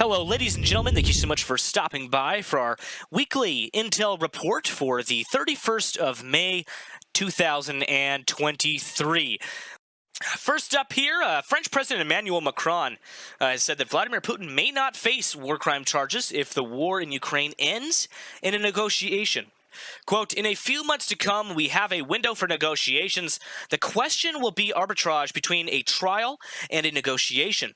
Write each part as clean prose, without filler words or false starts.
Hello, ladies and gentlemen. Thank you so much for stopping by for our weekly intel report for the 31st of May, 2023. First up here, French President Emmanuel Macron has said that Vladimir Putin may not face war crime charges if the war in Ukraine ends in a negotiation. Quote, in a few months to come, we have a window for negotiations. The question will be arbitrage between a trial and a negotiation.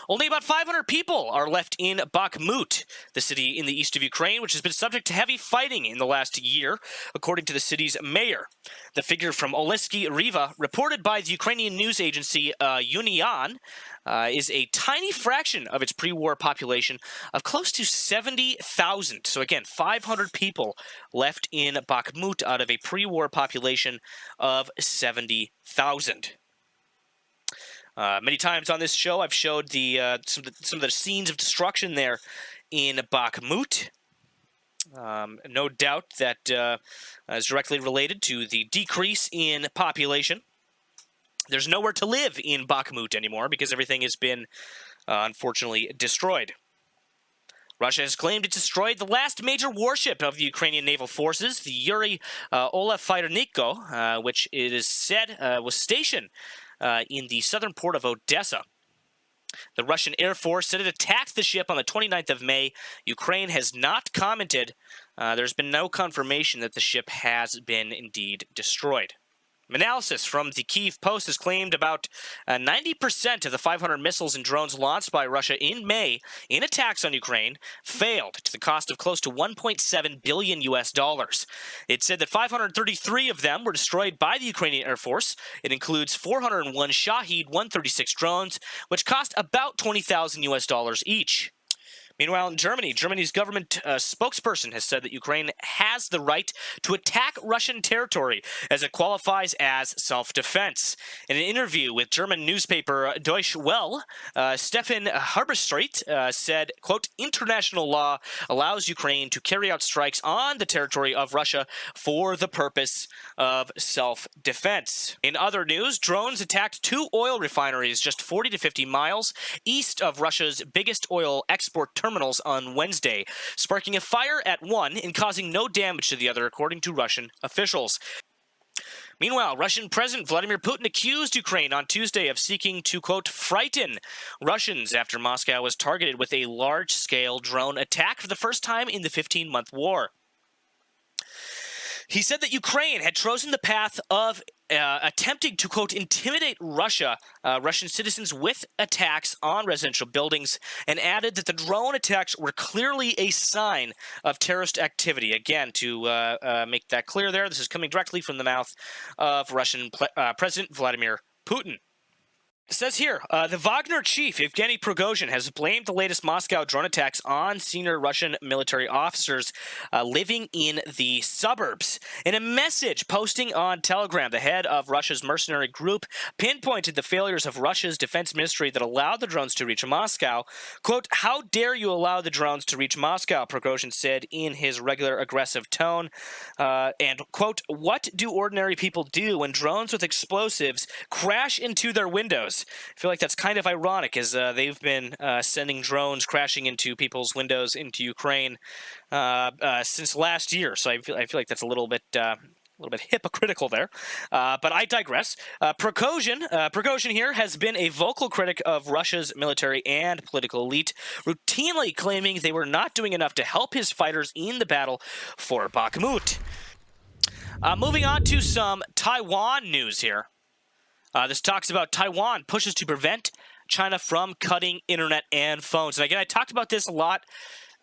Only about 500 people are left in Bakhmut, the city in the east of Ukraine, which has been subject to heavy fighting in the last year, according to the city's mayor. The figure from Oleksy Riva, reported by the Ukrainian news agency Union, is a tiny fraction of its pre-war population of close to 70,000. So again, 500 people left in Bakhmut out of a pre-war population of 70,000. Many times on this show, I've showed some of the scenes of destruction there in Bakhmut. No doubt that is directly related to the decrease in population. There's nowhere to live in Bakhmut anymore because everything has been, unfortunately, destroyed. Russia has claimed it destroyed the last major warship of the Ukrainian naval forces, the Yuri Ola fighter Nemico, which it is said was stationed in the southern port of Odessa. The Russian Air Force said it attacked the ship on the 29th of May. Ukraine has not commented. There's been no confirmation that the ship has been indeed destroyed. Analysis from the Kyiv Post has claimed about 90% of the 500 missiles and drones launched by Russia in May in attacks on Ukraine failed, to the cost of close to $1.7 billion. It said that 533 of them were destroyed by the Ukrainian Air Force. It includes 401 Shahed 136 drones, which cost about $20,000 each. Meanwhile, in Germany, Germany's government spokesperson has said that Ukraine has the right to attack Russian territory as it qualifies as self-defense. In an interview with German newspaper Deutsche Welle, Stefan Herberstreit said, quote, international law allows Ukraine to carry out strikes on the territory of Russia for the purpose of self-defense. In other news, drones attacked two oil refineries just 40 to 50 miles east of Russia's biggest oil export terminals on Wednesday, sparking a fire at one and causing no damage to the other, according to Russian officials. Meanwhile, Russian President Vladimir Putin accused Ukraine on Tuesday of seeking to, quote, frighten Russians after Moscow was targeted with a large-scale drone attack for the first time in the 15-month war. He said that Ukraine had chosen the path of attempting to, quote, intimidate Russian citizens with attacks on residential buildings, and added that the drone attacks were clearly a sign of terrorist activity. Again, to make that clear there, this is coming directly from the mouth of Russian President Vladimir Putin. It says here, the Wagner chief, Yevgeny Prigozhin, has blamed the latest Moscow drone attacks on senior Russian military officers living in the suburbs. In a message posting on Telegram, the head of Russia's mercenary group pinpointed the failures of Russia's defense ministry that allowed the drones to reach Moscow. Quote, how dare you allow the drones to reach Moscow, Prigozhin said in his regular aggressive tone. And, quote, what do ordinary people do when drones with explosives crash into their windows? I feel like that's kind of ironic, as they've been sending drones crashing into people's windows into Ukraine since last year. So I feel like that's a little bit hypocritical there. But I digress. Prigozhin here has been a vocal critic of Russia's military and political elite, routinely claiming they were not doing enough to help his fighters in the battle for Bakhmut. Moving on to some Taiwan news here. This talks about Taiwan pushes to prevent China from cutting internet and phones. And again, I talked about this a lot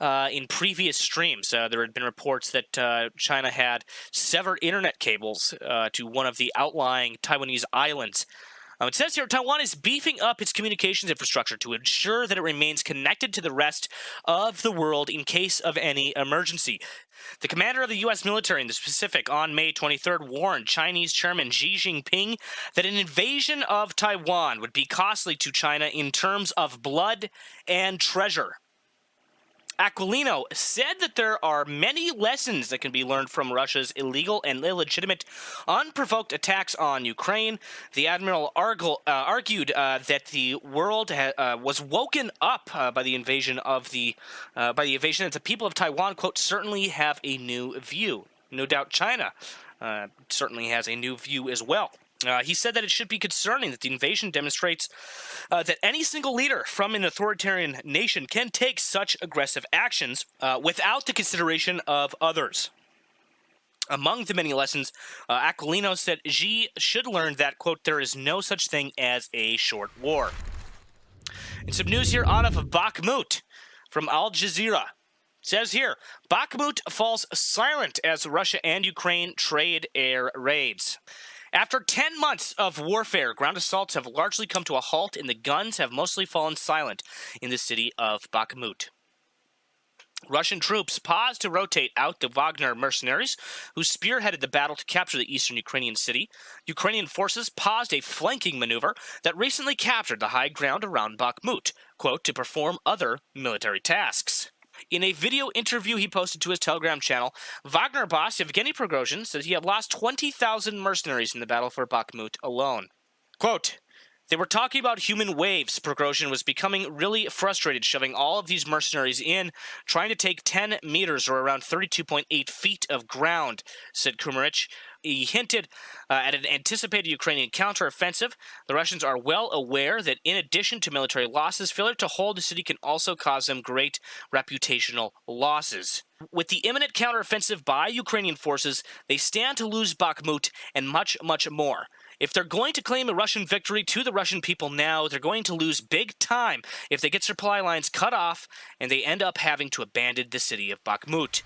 in previous streams. There had been reports that China had severed internet cables to one of the outlying Taiwanese islands. It says here, Taiwan is beefing up its communications infrastructure to ensure that it remains connected to the rest of the world in case of any emergency. The commander of the U.S. military in the Pacific on May 23rd warned Chinese Chairman Xi Jinping that an invasion of Taiwan would be costly to China in terms of blood and treasure. Aquilino said that there are many lessons that can be learned from Russia's illegal and illegitimate unprovoked attacks on Ukraine. The admiral argued that the world was woken up by the invasion that the people of Taiwan, quote, certainly have a new view. No doubt China certainly has a new view as well. He said that it should be concerning that the invasion demonstrates that any single leader from an authoritarian nation can take such aggressive actions without the consideration of others. Among the many lessons, Aquilino said Xi should learn that, quote, there is no such thing as a short war. And some news here out of Bakhmut from Al Jazeera. Says here, Bakhmut falls silent as Russia and Ukraine trade air raids. After 10 months of warfare, ground assaults have largely come to a halt, and the guns have mostly fallen silent in the city of Bakhmut. Russian troops paused to rotate out the Wagner mercenaries, who spearheaded the battle to capture the eastern Ukrainian city. Ukrainian forces paused a flanking maneuver that recently captured the high ground around Bakhmut, quote, to perform other military tasks. In a video interview he posted to his Telegram channel, Wagner boss Yevgeny Prigozhin said he had lost 20,000 mercenaries in the battle for Bakhmut alone. Quote, they were talking about human waves. Prigozhin was becoming really frustrated, shoving all of these mercenaries in, trying to take 10 meters or around 32.8 feet of ground, said Kumarich. He hinted at an anticipated Ukrainian counteroffensive. The Russians are well aware that in addition to military losses, failure to hold the city can also cause them great reputational losses. With the imminent counteroffensive by Ukrainian forces, they stand to lose Bakhmut and much, much more. If they're going to claim a Russian victory to the Russian people now, they're going to lose big time if they get supply lines cut off and they end up having to abandon the city of Bakhmut.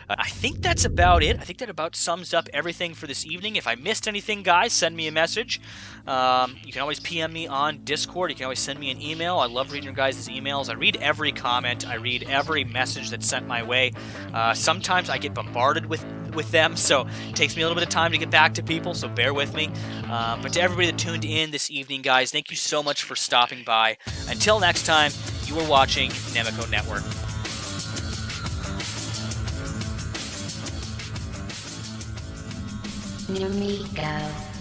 I think that's about it. I think that about sums up everything for this evening. If I missed anything, guys, send me a message. You can always PM me on Discord. You can always send me an email. I love reading your guys' emails. I read every comment. I read every message that's sent my way. Sometimes I get bombarded with them, so it takes me a little bit of time to get back to people, so bear with me. But to everybody that tuned in this evening, guys, thank you so much for stopping by. Until next time, you are watching Nemico Network. Nemico.